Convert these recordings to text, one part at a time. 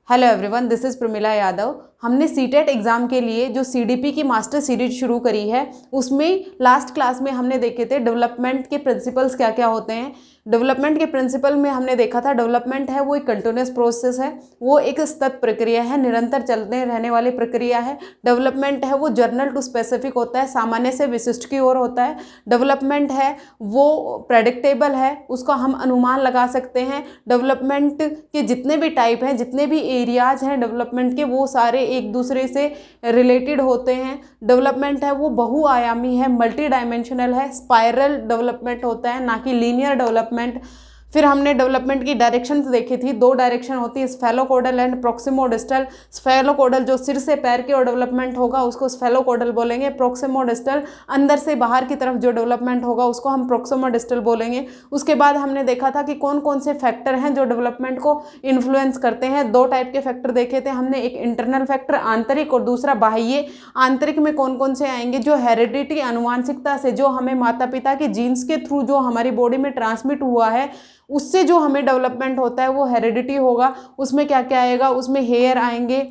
Hello everyone, this is Pramila Yadav. हमने CTET exam के लिए जो सीडीपी की मास्टर सीरीज शुरू करी है, उसमें लास्ट क्लास में हमने देखे थे डेवलपमेंट के प्रिंसिपल्स क्या क्या होते हैं। डेवलपमेंट के प्रिंसिपल में हमने देखा था डेवलपमेंट है वो एक कंटिन्यूस प्रोसेस है, वो एक सतत प्रक्रिया है, निरंतर चलते रहने वाली प्रक्रिया है। डेवलपमेंट है वो जर्नल टू स्पेसिफिक होता है, सामान्य से विशिष्ट की ओर होता है। डेवलपमेंट है वो प्रेडिक्टेबल है, उसका हम अनुमान लगा सकते हैं। डेवलपमेंट के जितने भी टाइप हैं, जितने भी एरियाज हैं डेवलपमेंट के, वो सारे एक दूसरे से रिलेटेड होते हैं। डेवलपमेंट है वो बहुआयामी है, मल्टी डायमेंशनल है, स्पाइरल डेवलपमेंट होता है, ना कि लीनियर डेवलपमेंट। फिर हमने डेवलपमेंट की डायरेक्शंस देखी थी, दो डायरेक्शन होती है, स्फेलोकोडल एंड प्रोक्सिमोडिस्टल। स्फेलोकोडल जो सिर से पैर की ओर डेवलपमेंट होगा उसको स्फेलोकोडल बोलेंगे। प्रोक्सिमोडिस्टल अंदर से बाहर की तरफ जो डेवलपमेंट होगा उसको हम प्रोक्सिमोडिस्टल बोलेंगे। उसके बाद हमने देखा था कि कौन कौन से फैक्टर हैं जो डेवलपमेंट को इन्फ्लुएंस करते हैं। दो टाइप के फैक्टर देखे थे हमने, एक इंटरनल फैक्टर आंतरिक और दूसरा बाह्य। आंतरिक में कौन कौन से आएंगे, जो हेरिडिटी आनुवांशिकता से, जो हमें माता पिता के जीन्स के थ्रू जो हमारी बॉडी में ट्रांसमिट हुआ है उससे जो हमें डेवलपमेंट होता है वो हेरिडिटी होगा। उसमें क्या क्या आएगा, उसमें हेयर आएंगे,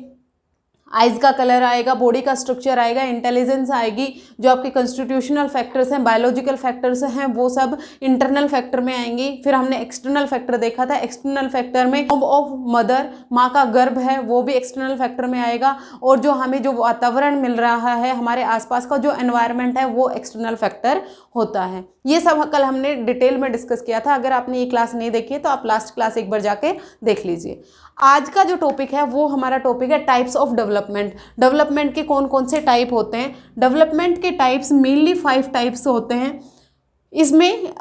आइज का कलर आएगा, बॉडी का स्ट्रक्चर आएगा, इंटेलिजेंस आएगी। जो आपके कॉन्स्टिट्यूशनल फैक्टर्स हैं, बायोलॉजिकल फैक्टर्स हैं, वो सब इंटरनल फैक्टर में आएंगी। फिर हमने एक्सटर्नल फैक्टर देखा था, एक्सटर्नल फैक्टर में ऑफ मदर, माँ का गर्भ है, वो भी एक्सटर्नल फैक्टर में आएगा। और जो हमें जो वातावरण मिल रहा है, हमारे आसपास का जो एनवायरनमेंट है, वो एक्सटर्नल फैक्टर होता है। ये सब कल हमने डिटेल में डिस्कस किया था। अगर आपने ये क्लास नहीं देखी है तो आप लास्ट क्लास एक बार जाके देख लीजिए। आज का जो टॉपिक है वो हमारा टॉपिक है टाइप्स ऑफ डेवलपमेंट। डेवलपमेंट के कौन कौन से टाइप होते हैं। डेवलपमेंट के टाइप्स मेनली 5 टाइप्स होते हैं। इसमें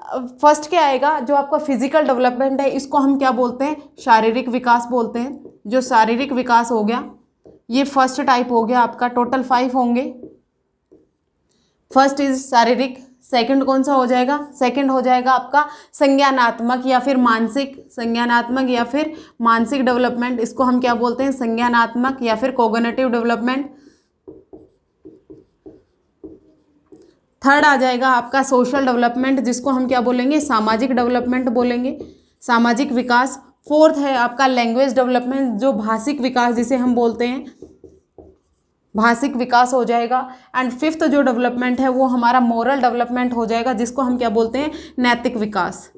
फर्स्ट क्या आएगा, जो आपका फिजिकल डेवलपमेंट है, इसको हम क्या बोलते हैं, शारीरिक विकास बोलते हैं। जो शारीरिक विकास हो गया ये फर्स्ट टाइप हो गया आपका। टोटल 5 होंगे। फर्स्ट इज शारीरिक। सेकंड कौन सा हो जाएगा, सेकंड हो जाएगा आपका संज्ञानात्मक या फिर मानसिक। संज्ञानात्मक या फिर मानसिक डेवलपमेंट, इसको हम क्या बोलते हैं, संज्ञानात्मक या फिर कॉग्निटिव डेवलपमेंट। थर्ड आ जाएगा आपका सोशल डेवलपमेंट, जिसको हम क्या बोलेंगे, सामाजिक डेवलपमेंट बोलेंगे, सामाजिक विकास। फोर्थ है आपका लैंग्वेज डेवलपमेंट, जो भाषिक विकास जिसे हम बोलते हैं, भाषिक विकास हो जाएगा। एंड फिफ्थ जो डेवलपमेंट है वो हमारा मोरल डेवलपमेंट हो जाएगा, जिसको हम क्या बोलते हैं, नैतिक विकास।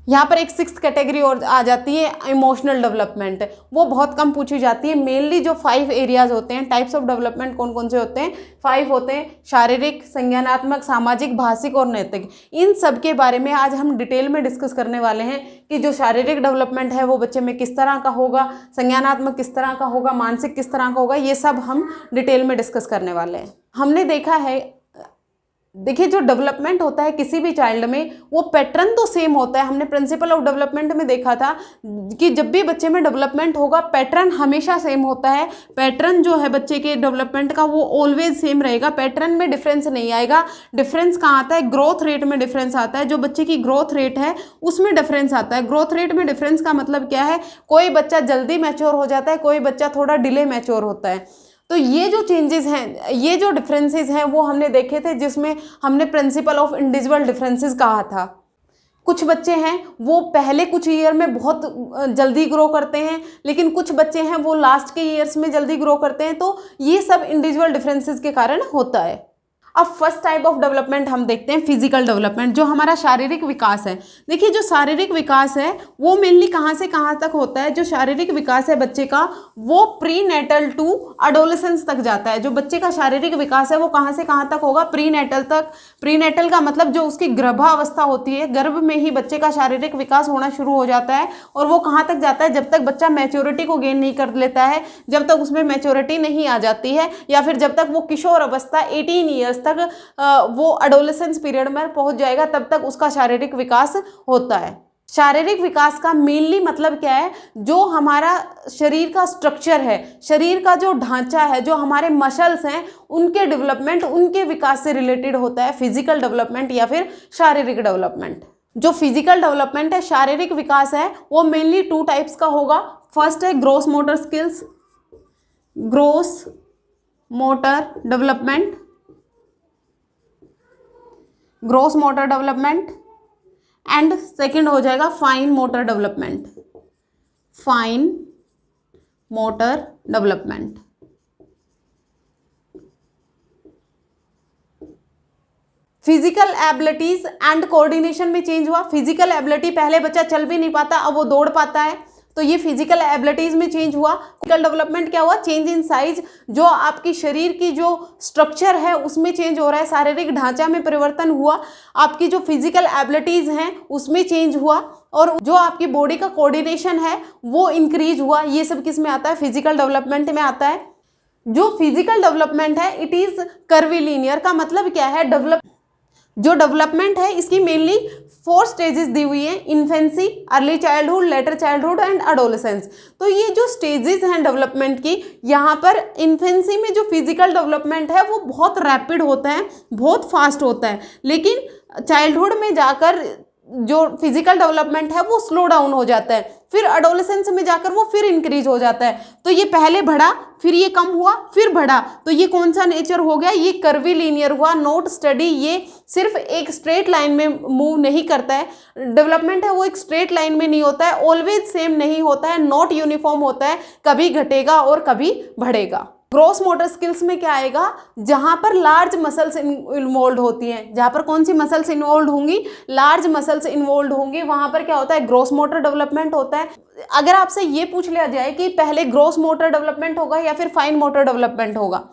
यहाँ पर एक 6th कैटेगरी और आ जाती है, इमोशनल डेवलपमेंट। वो बहुत कम पूछी जाती है। मेनली जो 5 एरियाज होते हैं, टाइप्स ऑफ डेवलपमेंट कौन कौन से होते हैं, 5 होते हैं, शारीरिक, संज्ञानात्मक, सामाजिक, भाषिक और नैतिक। इन सब के बारे में आज हम डिटेल में डिस्कस करने वाले हैं कि जो शारीरिक डेवलपमेंट है वो बच्चे में किस तरह का होगा, संज्ञानात्मक किस तरह का होगा, मानसिक किस तरह का होगा, ये सब हम डिटेल में डिस्कस करने वाले हैं। हमने देखा है, देखिए जो डेवलपमेंट होता है किसी भी चाइल्ड में, वो पैटर्न तो सेम होता है। हमने प्रिंसिपल ऑफ डेवलपमेंट में देखा था कि जब भी बच्चे में डेवलपमेंट होगा पैटर्न हमेशा सेम होता है। पैटर्न जो है बच्चे के डेवलपमेंट का वो ऑलवेज सेम रहेगा, पैटर्न में डिफरेंस नहीं आएगा। डिफरेंस कहाँ आता है, ग्रोथ रेट में डिफरेंस आता है। जो बच्चे की ग्रोथ रेट है उसमें डिफरेंस आता है। ग्रोथ रेट में डिफरेंस का मतलब क्या है, कोई बच्चा जल्दी मैच्योर हो जाता है, कोई बच्चा थोड़ा डिले मैच्योर होता है। तो ये जो चेंजेस हैं, ये जो डिफरेंसेस हैं वो हमने देखे थे, जिसमें हमने प्रिंसिपल ऑफ इंडिविजुअल डिफरेंसेस कहा था। कुछ बच्चे हैं वो पहले कुछ ईयर में बहुत जल्दी ग्रो करते हैं, लेकिन कुछ बच्चे हैं वो लास्ट के ईयर्स में जल्दी ग्रो करते हैं। तो ये सब इंडिविजुअल डिफरेंसेस के कारण होता है। अब फर्स्ट टाइप ऑफ डेवलपमेंट हम देखते हैं, फिजिकल डेवलपमेंट, जो हमारा शारीरिक विकास है। देखिए जो शारीरिक विकास है वो मेनली कहाँ से कहाँ तक होता है। जो शारीरिक विकास है बच्चे का वो प्री नेटल टू अडोलेसेंस तक जाता है। जो बच्चे का शारीरिक विकास है वो कहाँ से कहाँ तक होगा, प्री नेटल तक। प्री नेटल का मतलब जो उसकी गर्भावस्था होती है, गर्भ में ही बच्चे का शारीरिक विकास होना शुरू हो जाता है। और वो कहाँ तक जाता है, जब तक बच्चा मैच्योरिटी को गेन नहीं कर लेता है, जब तक उसमें मैच्योरिटी नहीं आ जाती है, या फिर जब तक वो किशोर अवस्था 18 ईयर्स तक वो एडोलेसेंस पीरियड में पहुंच जाएगा, तब तक उसका शारीरिक विकास होता है। शारीरिक विकास का मेनली मतलब क्या है, जो हमारा शरीर का स्ट्रक्चर है, शरीर का जो ढांचा है, जो हमारे मसल्स हैं, उनके डेवलपमेंट, उनके विकास से रिलेटेड होता है फिजिकल डेवलपमेंट या फिर शारीरिक डेवलपमेंट। जो फिजिकल डेवलपमेंट है, शारीरिक विकास है, वो मेनली 2 टाइप्स का होगा। फर्स्ट है gross motor skills, gross motor development, gross motor development. And second हो जाएगा fine motor development. Fine motor development. Physical abilities and coordination में चेंज हुआ। फिजिकल एबिलिटी, पहले बच्चा चल भी नहीं पाता, अब वो दौड़ पाता है, तो ये फिजिकल एबिलिटीज में चेंज हुआ। फिजिकल डेवलपमेंट क्या हुआ? चेंज इन साइज, जो आपकी शरीर की जो स्ट्रक्चर है उसमें चेंज हो रहा है, शारीरिक ढांचा में परिवर्तन हुआ, आपकी जो फिजिकल एबिलिटीज हैं उसमें चेंज हुआ, और जो आपकी बॉडी का कोऑर्डिनेशन है वो इंक्रीज हुआ। ये सब किस में आता है? फिजिकल डेवलपमेंट में आता है। जो फिजिकल डेवलपमेंट है इट इज कर्वीलिनियर, का मतलब क्या है? जो डेवलपमेंट है इसकी मेनली 4 स्टेजेस दी हुई हैं, infancy, early childhood, letter childhood and adolescence. तो ये जो स्टेजेस हैं डेवलपमेंट की, यहाँ पर इन्फेंसी में जो फिजिकल डेवलपमेंट है वो बहुत रैपिड होता है, बहुत फास्ट होता है, लेकिन चाइल्डहुड में जाकर जो फिजिकल डेवलपमेंट है वो स्लो डाउन हो जाता है, फिर एडोलेसेंस में जाकर वो फिर इंक्रीज हो जाता है। तो ये पहले बढ़ा, फिर ये कम हुआ, फिर बढ़ा, तो ये कौन सा नेचर हो गया? ये कर्वीलिनियर हुआ, नॉट स्टडी। ये सिर्फ एक स्ट्रेट लाइन में मूव नहीं करता है, डेवलपमेंट है वो एक स्ट्रेट लाइन में नहीं होता है, ऑलवेज सेम नहीं होता है, नॉट यूनिफॉर्म होता है, कभी घटेगा और कभी बढ़ेगा। ग्रॉस मोटर स्किल्स में क्या आएगा? जहां पर लार्ज मसल्स इन्वॉल्व होती हैं, जहां पर कौन सी मसल्स इन्वॉल्व होंगी? लार्ज मसल्स इन्वॉल्व होंगी, वहां पर क्या होता है? ग्रॉस मोटर डेवलपमेंट होता है। अगर आपसे ये पूछ लिया जाए कि पहले ग्रॉस मोटर डेवलपमेंट होगा या फिर फाइन मोटर डेवलपमेंट होगा,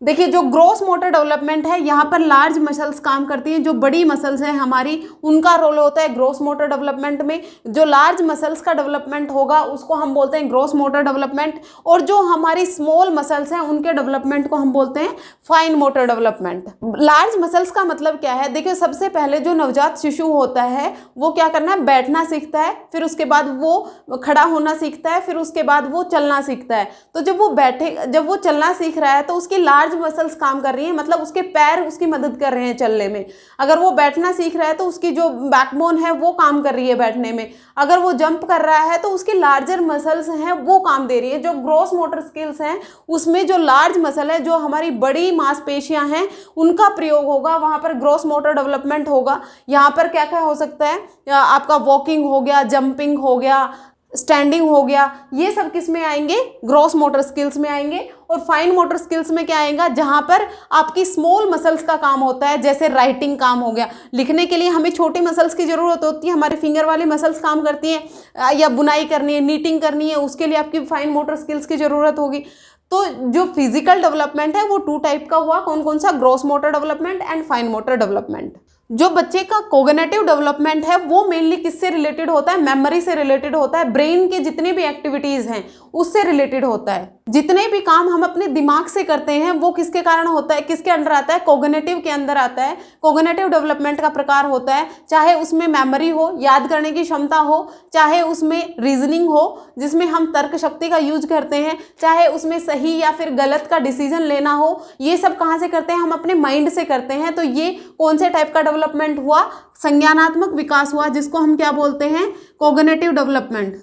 देखिए जो ग्रॉस मोटर डेवलपमेंट है यहाँ पर लार्ज मसल्स काम करती हैं, जो बड़ी मसल्स हैं हमारी उनका रोल होता है ग्रॉस मोटर डेवलपमेंट में। जो लार्ज मसल्स का डेवलपमेंट होगा उसको हम बोलते हैं ग्रॉस मोटर डेवलपमेंट, और जो हमारी स्मॉल मसल्स हैं उनके डेवलपमेंट को हम बोलते हैं fine motor development. Large muscles का मतलब क्या है? देखिए सबसे पहले जो नवजात शिशु होता है वो क्या करना है? बैठना सीखता है, फिर उसके बाद वो खड़ा होना सीखता है, फिर उसके बाद वो चलना सीखता है। तो जब वो चलना सीख रहा है तो उसकी लार्ज मसल्स काम कर रही हैं, मतलब उसके पैर उसकी मदद कर रहे हैं चलने में। अगर वो बैठना सीख रहा है तो उसकी जो बैकबोन है वो काम कर रही है बैठने में। अगर वो जंप कर रहा है तो उसकी लार्जर मसल्स हैं वो काम दे रही है। जो ग्रॉस मोटर स्किल्स हैं उसमें जो लार्ज मसल है, जो हमारी बड़ी मांसपेशियां हैं उनका प्रयोग होगा, वहां पर ग्रॉस मोटर डेवलपमेंट होगा। यहाँ पर क्या क्या हो सकता है? आपका वॉकिंग हो गया, जंपिंग हो गया, स्टैंडिंग हो गया, ये सब किस में आएंगे? ग्रॉस मोटर स्किल्स में आएंगे। और फाइन मोटर स्किल्स में क्या आएगा? जहां पर आपकी स्मॉल मसल्स का काम होता है, जैसे राइटिंग काम हो गया। लिखने के लिए हमें छोटी मसल्स की जरूरत होती है, हमारे फिंगर वाली मसल्स काम करती हैं, या बुनाई करनी है, नीटिंग करनी है, उसके लिए आपकी फाइन मोटर स्किल्स की जरूरत होगी। तो जो फिजिकल डेवलपमेंट है वो 2 टाइप का हुआ, कौन कौन सा? Gross motor development and fine motor development. जो बच्चे का कोग्निटिव डेवलपमेंट है वो मेनली किससे रिलेटेड होता है? मेमोरी से रिलेटेड होता है, ब्रेन के जितने भी एक्टिविटीज हैं उससे रिलेटेड होता है। जितने भी काम हम अपने दिमाग से करते हैं वो किसके कारण होता है? किसके अंडर आता है? कोग्निटिव के अंदर आता है। कोग्निटिव डेवलपमेंट का प्रकार होता है, चाहे उसमें मेमोरी हो, याद करने की क्षमता हो, चाहे उसमें रीजनिंग हो जिसमें हम तर्क शक्ति का यूज करते हैं, चाहे उसमें सही या फिर गलत का डिसीजन लेना हो, ये सब कहाँ से करते हैं? हम अपने माइंड से करते हैं। तो ये कौन से टाइप का डेवलपमेंट हुआ? संज्ञानात्मक विकास हुआ, जिसको हम क्या बोलते हैं? Cognitive development.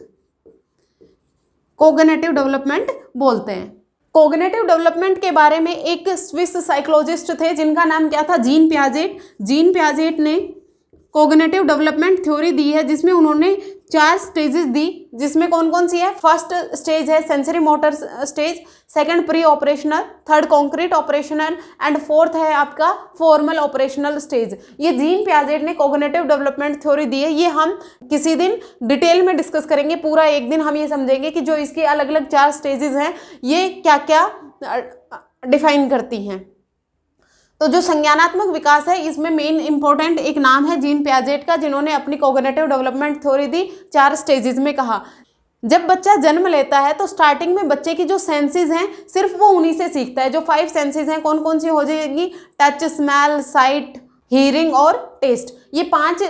कोग्निटिव डेवलपमेंट बोलते हैं। कोग्निटिव डेवलपमेंट के बारे में एक स्विस साइकोलॉजिस्ट थे जिनका नाम क्या था? Gene Piaget. जीन पियाजेट ने कोग्निटिव डेवलपमेंट थ्योरी दी है जिसमें उन्होंने 4 स्टेजेस दी, जिसमें कौन कौन सी है? फर्स्ट स्टेज है sensory motor stage, second pre operational, third concrete operational and fourth है आपका फॉर्मल ऑपरेशनल स्टेज। ये जीन पियाजेट ने कोग्निटिव डेवलपमेंट थ्योरी दी है। ये हम किसी दिन डिटेल में डिस्कस करेंगे, पूरा एक दिन हम ये समझेंगे कि जो इसकी अलग अलग 4 स्टेजेस हैं ये क्या क्या डिफाइन करती हैं। तो जो संज्ञानात्मक विकास है इसमें मेन इंपॉर्टेंट एक नाम है जीन पियाजेट का, जिन्होंने अपनी कोग्निटिव डेवलपमेंट थ्योरी दी 4 स्टेजेस में। कहा जब बच्चा जन्म लेता है तो स्टार्टिंग में बच्चे की जो सेंसेस हैं सिर्फ वो उन्हीं से सीखता है। जो 5 सेंसेस हैं कौन कौन सी हो जाएगी? टच, स्मेल, साइट, हियरिंग और टेस्ट। ये 5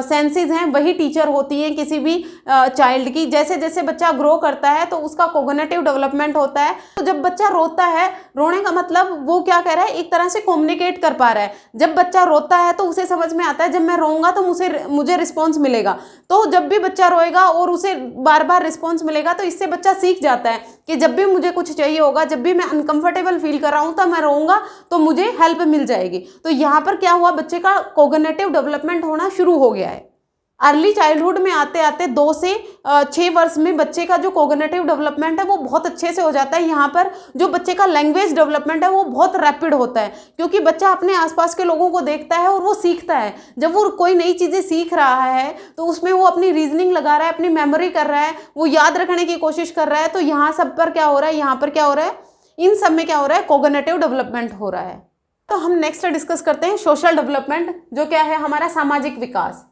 सेंसेस हैं, वही टीचर होती हैं किसी भी चाइल्ड की। जैसे जैसे बच्चा ग्रो करता है तो उसका कोग्निटिव डेवलपमेंट होता है। तो जब बच्चा रोता है, रोने का मतलब वो क्या कर रहा है? एक तरह से कम्युनिकेट कर पा रहा है। जब बच्चा रोता है तो उसे समझ में आता है जब मैं रोऊंगा तो मुझे रिस्पॉन्स मिलेगा। तो जब भी बच्चा रोएगा और उसे बार बार रिस्पॉन्स मिलेगा तो इससे बच्चा सीख जाता है कि जब भी मुझे कुछ चाहिए होगा, जब भी मैं अनकंफर्टेबल फील कर रहा हूँ तो मैं रोऊंगा तो मुझे हेल्प मिल जाएगी। तो यहाँ पर क्या हुआ? बच्चे का कोग्निटिव डेवलपमेंट होना शुरू हो गया है। अर्ली चाइल्डहुड में आते आते 2 से 6 वर्ष में बच्चे का जो कोग्निटिव डेवलपमेंट है वो बहुत अच्छे से हो जाता है। यहाँ पर जो बच्चे का लैंग्वेज डेवलपमेंट है वो बहुत रैपिड होता है, क्योंकि बच्चा अपने आसपास के लोगों को देखता है और वो सीखता है। जब वो कोई नई चीज़ें सीख रहा है तो उसमें वो अपनी रीजनिंग लगा रहा है, अपनी मेमोरी कर रहा है, वो याद रखने की कोशिश कर रहा है। तो यहाँ सब पर क्या हो रहा है, यहाँ पर क्या हो रहा है, इन सब में क्या हो रहा है, कोग्निटिव डेवलपमेंट हो रहा है। तो हम नेक्स्ट डिस्कस करते हैं सोशल डेवलपमेंट, जो क्या है, हमारा सामाजिक विकास।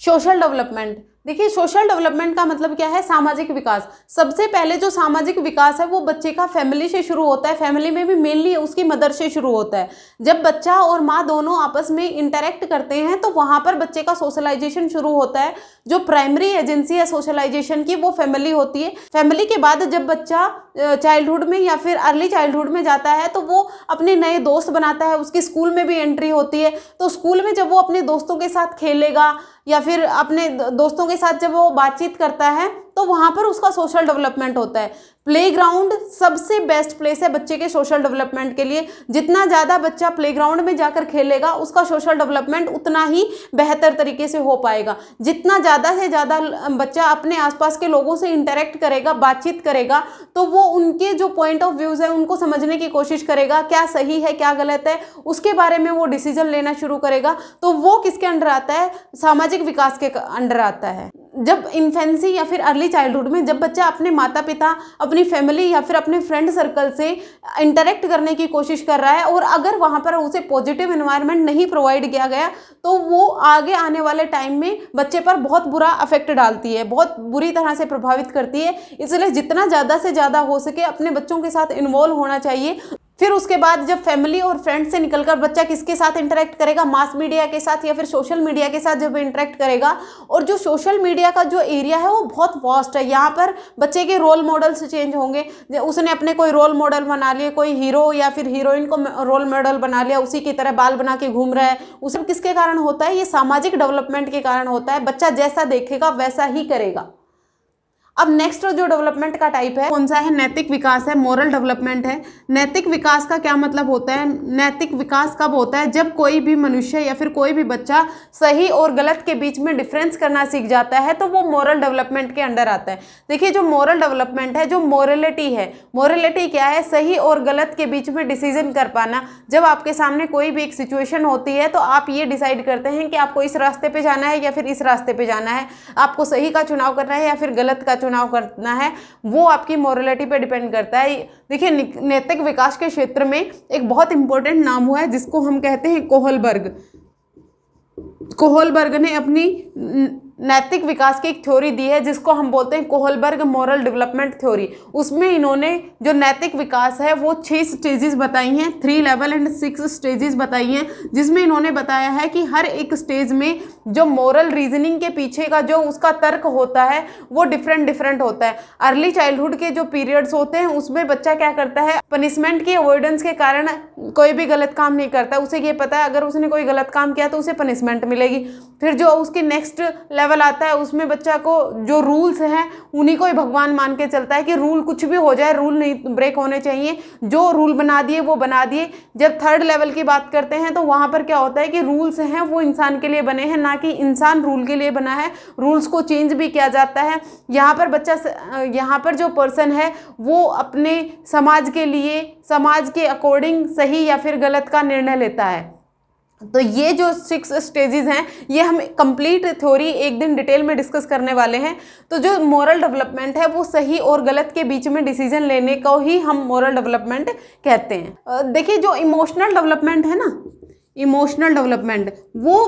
सोशल डेवलपमेंट, देखिए सोशल डेवलपमेंट का मतलब क्या है, सामाजिक विकास। सबसे पहले जो सामाजिक विकास है वो बच्चे का फैमिली से शुरू होता है, फैमिली में भी मेनली उसकी मदर से शुरू होता है। जब बच्चा और माँ दोनों आपस में इंटरेक्ट करते हैं तो वहाँ पर बच्चे का सोशलाइजेशन शुरू होता है। जो प्राइमरी एजेंसी है सोशलाइजेशन की वो फैमिली होती है। फैमिली के बाद जब बच्चा चाइल्डहुड में या फिर अर्ली चाइल्डहुड में जाता है तो वो अपने नए दोस्त बनाता है, उसकी स्कूल में भी एंट्री होती है। तो स्कूल में जब वो अपने दोस्तों के साथ खेलेगा या फिर अपने दोस्तों के साथ जब वो बातचीत करता है तो वहाँ पर उसका सोशल डेवलपमेंट होता है। प्लेग्राउंड सबसे बेस्ट प्लेस है बच्चे के सोशल डेवलपमेंट के लिए। जितना ज़्यादा बच्चा प्लेग्राउंड में जाकर खेलेगा उसका सोशल डेवलपमेंट उतना ही बेहतर तरीके से हो पाएगा। जितना ज़्यादा से ज़्यादा बच्चा अपने आसपास के लोगों से इंटरेक्ट करेगा, बातचीत करेगा, तो वो उनके जो पॉइंट ऑफ व्यूज़ है उनको समझने की कोशिश करेगा, क्या सही है क्या गलत है, उसके बारे में वो डिसीजन लेना शुरू करेगा। तो वो किसके अंडर आता है, सामाजिक विकास के अंडर आता है। जब इन्फेंसी या फिर अर्ली चाइल्डहुड में जब बच्चा अपने माता पिता, अपनी फैमिली या फिर अपने फ्रेंड सर्कल से इंटरेक्ट करने की कोशिश कर रहा है और अगर वहाँ पर उसे पॉजिटिव एनवायरनमेंट नहीं प्रोवाइड किया गया तो वो आगे आने वाले टाइम में बच्चे पर बहुत बुरा अफेक्ट डालती है, बहुत बुरी तरह से प्रभावित करती है। इसलिए जितना ज़्यादा से ज़्यादा हो सके अपने बच्चों के साथ इन्वॉल्व होना चाहिए। फिर उसके बाद जब फैमिली और फ्रेंड से निकलकर बच्चा किसके साथ इंटरेक्ट करेगा, मास मीडिया के साथ या फिर सोशल मीडिया के साथ जब इंटरेक्ट करेगा। और जो सोशल मीडिया का जो एरिया है वो बहुत वास्ट है। यहाँ पर बच्चे के रोल मॉडल्स चेंज होंगे। उसने अपने कोई रोल मॉडल बना लिए, कोई हीरो या फिर हीरोइन को रोल मॉडल बना लिया, उसी की तरह बाल बना के घूम रहा है। उसे किसके कारण होता है, ये सामाजिक डेवलपमेंट के कारण होता है। बच्चा जैसा देखेगा वैसा ही करेगा। अब नेक्स्ट जो डेवलपमेंट का टाइप है कौन सा है, नैतिक विकास है, मोरल डेवलपमेंट है। नैतिक विकास का क्या मतलब होता है, नैतिक विकास कब होता है, जब कोई भी मनुष्य या फिर कोई भी बच्चा सही और गलत के बीच में डिफरेंस करना सीख जाता है तो वो मोरल डेवलपमेंट के अंडर आता है। देखिए जो मोरल डेवलपमेंट है, जो मोरलिटी है, मोरलिटी क्या है, सही और गलत के बीच में डिसीजन कर पाना। जब आपके सामने कोई भी एक सिचुएशन होती है तो आप ये डिसाइड करते हैं कि आपको इस रास्ते पे जाना है या फिर इस रास्ते पे जाना है, आपको सही का चुनाव करना है या फिर गलत का चुनाव करना है, वो आपकी मोरलिटी पे डिपेंड करता है। देखिए नैतिक विकास के क्षेत्र में एक बहुत इंपॉर्टेंट नाम हुआ है जिसको हम कहते हैं कोहलबर्ग। कोहलबर्ग ने अपनी नैतिक विकास की एक थ्योरी दी है जिसको हम बोलते हैं कोहलबर्ग मॉरल डेवलपमेंट थ्योरी। उसमें इन्होंने जो नैतिक विकास है वो 6 स्टेजेस बताई हैं, 3 लेवल एंड 6 स्टेजेस बताई हैं, जिसमें इन्होंने बताया है कि हर एक स्टेज में जो मोरल रीजनिंग के पीछे का जो उसका तर्क होता है वो डिफरेंट होता है। अर्ली चाइल्डहुड के जो पीरियड्स होते हैं उसमें बच्चा क्या करता है, पनिशमेंट की अवॉइडेंस के कारण कोई भी गलत काम नहीं करता। उसे ये पता है अगर उसने कोई गलत काम किया तो उसे पनिशमेंट मिलेगी। फिर जो उसकी नेक्स्ट लेवल आता है उसमें बच्चा को जो रूल्स हैं उन्हीं को ही भगवान मान के चलता है कि रूल कुछ भी हो जाए, रूल नहीं ब्रेक होने चाहिए, जो रूल बना दिए वो बना दिए। जब थर्ड लेवल की बात करते हैं तो वहाँ पर क्या होता है कि रूल्स हैं वो इंसान के लिए बने हैं, ना कि इंसान रूल के लिए बना है। रूल्स को चेंज भी किया जाता है। यहाँ पर बच्चा, यहाँ पर जो पर्सन है वो अपने समाज के लिए, समाज के अकॉर्डिंग सही या फिर गलत का निर्णय लेता है। तो ये जो 6 स्टेजेस हैं ये हम कंप्लीट थ्योरी एक दिन डिटेल में डिस्कस करने वाले हैं। तो जो मोरल डेवलपमेंट है वो सही और गलत के बीच में डिसीजन लेने को ही हम मोरल डेवलपमेंट कहते हैं। देखिए जो इमोशनल डेवलपमेंट है ना, इमोशनल डेवलपमेंट वो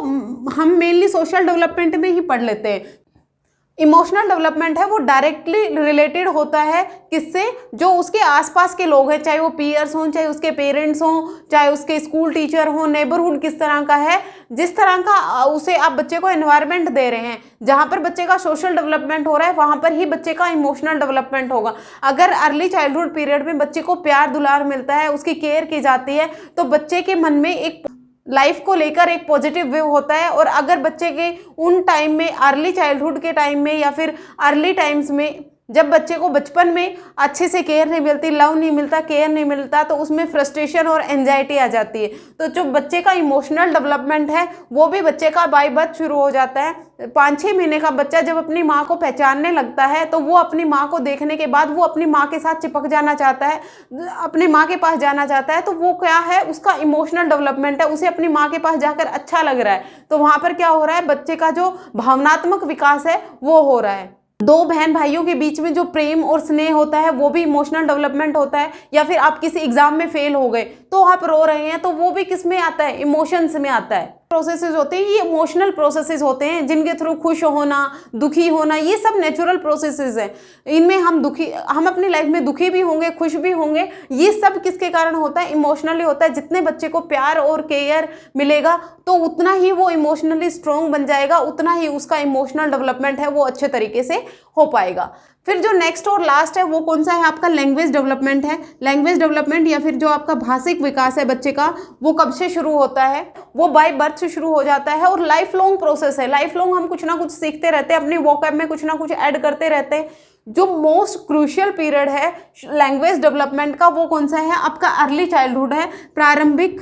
हम मेनली सोशल डेवलपमेंट में ही पढ़ लेते हैं। इमोशनल डेवलपमेंट है वो डायरेक्टली रिलेटेड होता है किससे, जो उसके आसपास के लोग हैं, चाहे वो पीयर्स हों, चाहे उसके पेरेंट्स हों, चाहे उसके स्कूल टीचर हों, नेबरहुड किस तरह का है, जिस तरह का उसे आप बच्चे को एनवायरनमेंट दे रहे हैं, जहाँ पर बच्चे का सोशल डेवलपमेंट हो रहा है वहाँ पर ही बच्चे का इमोशनल डेवलपमेंट होगा। अगर अर्ली चाइल्डहुड पीरियड में बच्चे को प्यार दुलार मिलता है, उसकी केयर की जाती है, तो बच्चे के मन में एक लाइफ को लेकर एक पॉजिटिव व्यू होता है। और अगर बच्चे के उन टाइम में, अर्ली चाइल्डहुड के टाइम में या फिर अर्ली टाइम्स में जब बच्चे को बचपन में अच्छे से केयर नहीं मिलती, लव नहीं मिलता, केयर नहीं मिलता, तो उसमें फ्रस्ट्रेशन और एंजाइटी आ जाती है। तो जो बच्चे का इमोशनल डेवलपमेंट है वो भी बच्चे का बाय बर्थ शुरू हो जाता है। 5-6 महीने का बच्चा जब अपनी माँ को पहचानने लगता है तो वो अपनी माँ को देखने के बाद वो अपनी माँ के साथ चिपक जाना चाहता है, अपनी माँ के पास जाना चाहता है। तो वो क्या है, उसका इमोशनल डेवलपमेंट है, उसे अपनी माँ के पास जाकर अच्छा लग रहा है। तो वहाँ पर क्या हो रहा है, बच्चे का जो भावनात्मक विकास है वो हो रहा है। 2 बहन भाइयों के बीच में जो प्रेम और स्नेह होता है वो भी इमोशनल डेवलपमेंट होता है। या फिर आप किसी एग्जाम में फेल हो गए तो आप रो रहे हैं, तो वो भी किस में आता है, इमोशंस में आता है। प्रोसेसेस होते हैं, ये इमोशनल प्रोसेसेस होते हैं जिनके थ्रू खुश होना, दुखी होना, ये सब नेचुरल प्रोसेसेस हैं। इनमें हम अपनी लाइफ में दुखी भी होंगे, खुश भी होंगे। ये सब किसके कारण होता है, इमोशनली होता है। जितने बच्चे को प्यार और केयर मिलेगा तो उतना ही वो इमोशनली स्ट्रॉन्ग बन जाएगा, उतना ही उसका इमोशनल डेवलपमेंट है वो अच्छे तरीके से हो पाएगा। फिर जो नेक्स्ट और लास्ट है वो कौन सा है, आपका लैंग्वेज डेवलपमेंट है। लैंग्वेज डेवलपमेंट या फिर जो आपका भाषिक विकास है बच्चे का, वो कब से शुरू होता है, वो बाय बर्थ से शुरू हो जाता है और लाइफ लॉन्ग प्रोसेस है। लाइफ लॉन्ग हम कुछ ना कुछ सीखते रहते हैं, अपनी वोकैब में कुछ ना कुछ ऐड करते रहते हैं। जो मोस्ट क्रूशियल पीरियड है लैंग्वेज डेवलपमेंट का वो कौन सा है, आपका अर्ली चाइल्डहुड है। प्रारंभिक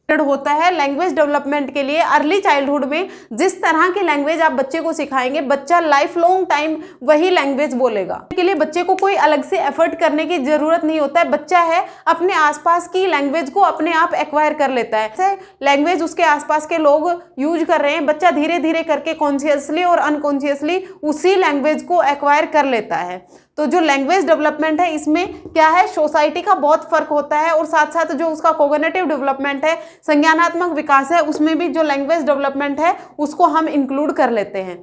होता है लैंग्वेज डेवलपमेंट के लिए। अर्ली चाइल्डहुड में जिस तरह की लैंग्वेज आप बच्चे को सिखाएंगे, बच्चा लाइफ लॉन्ग टाइम वही लैंग्वेज बोलेगा। इसके लिए बच्चे को कोई अलग से एफर्ट करने की जरूरत नहीं होता है। बच्चा है अपने आसपास की लैंग्वेज को अपने आप एक्वायर कर लेता है। जैसे लैंग्वेज उसके आसपास के लोग यूज कर रहे हैं, बच्चा धीरे धीरे करके कॉन्शियसली और अनकॉन्शियसली उसी लैंग्वेज को एक्वायर कर लेता है। तो जो लैंग्वेज डेवलपमेंट है इसमें क्या है, सोसाइटी का बहुत फर्क होता है और साथ साथ जो उसका कोग्निटिव डेवलपमेंट है, संज्ञानात्मक विकास है, उसमें भी जो लैंग्वेज डेवलपमेंट है उसको हम इंक्लूड कर लेते हैं।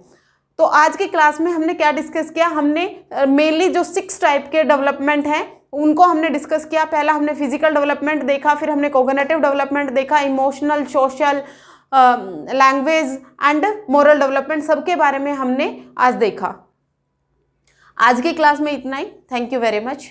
तो आज की क्लास में हमने क्या डिस्कस किया, हमने मेनली जो 6 टाइप के डेवलपमेंट हैं उनको हमने डिस्कस किया। पहला हमने फिजिकल डेवलपमेंट देखा, फिर हमने कोग्निटिव डेवलपमेंट देखा, emotional, social, language and moral development, सबके बारे में हमने आज देखा। आज की क्लास में इतना ही। Thank you very much.